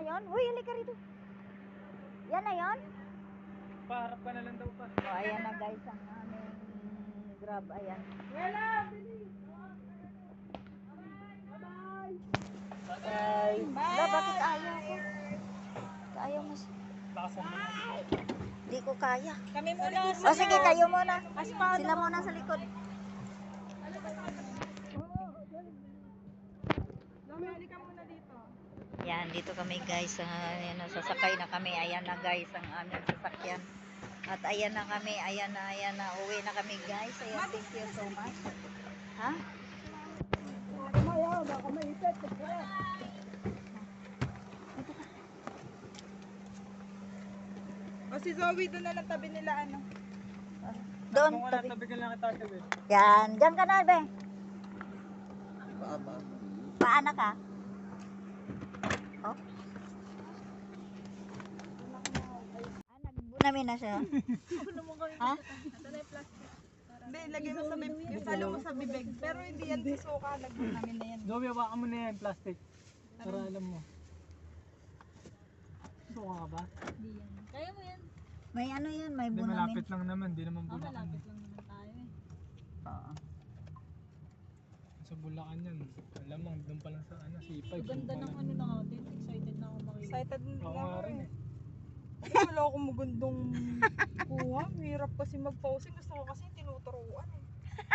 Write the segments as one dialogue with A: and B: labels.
A: na yun? Uy, halika rito. Yan na yun?
B: Paharap ka na lang daw pa.
A: O, ayan na guys ang aming grab. Ayan.
B: Bye!
A: Ba, bakit ayaw ko? Ayaw mo.
B: Bakasan mo.
A: Di ko kaya.
C: Kami muna
A: O sige, kayo muna. Sila muna sa likod.
C: Lumali ka muna dito.
A: Yan, dito kami guys. Sasakay na kami. Ayan na guys ang aming sasakyan. At ayan na kami. Ayan na. Uwi na kami guys. Ayan, thank you so much. Ha?
C: Baka maipit. O si Zoe doon na lang tabi nila ano.
A: Doon.
B: Kung wala, tabi ka lang kita tabi.
A: Yan. Diyan ka na, be. Paana ka? Oh. Nagbunamin na siya. Ha?
C: Hindi, lagay mo sa bibig. Isalo mo sa bibig. Pero hindi yan suka. Lagyan namin na yan.
B: Zoe, hawakan mo na yan, plastic. Para alam mo. Suka ka ba?
C: Hindi yan. Kaya mo yan.
A: May ano yan, may
B: Hindi,
A: bunamin.
B: malapit lang naman. Hindi naman Bulacan.
C: Malapit lang naman tayo eh.
A: Oo.
B: Sa Bulacan yan. Alam mo, doon pa lang sa C5.
C: Ganda ng ano natin. Excited na ako makita. Excited na
B: Ako nga rin eh.
C: Wala akong magandang kuha. Hirap kasi mag-posing. Gusto ko kasi tinuturuan eh.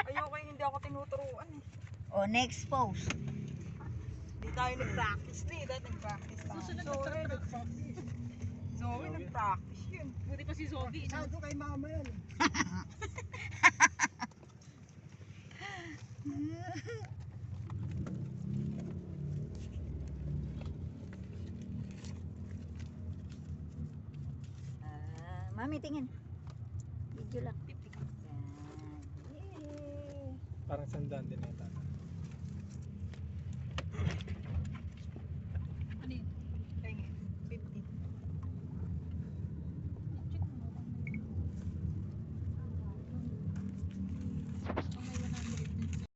C: Ayoko yung hindi ako tinuturuan eh.
A: O, next pose.
C: Hindi tayo nag-practice na eh. Dahil nag-practice tayo. Zoe, nag-practice. Zoe, nag-practice yun. Buti pa si Zoe. Sabi kay mama yan eh.
A: Mami, tingin. Video lang. Yan.
B: Parang sandaan din ata.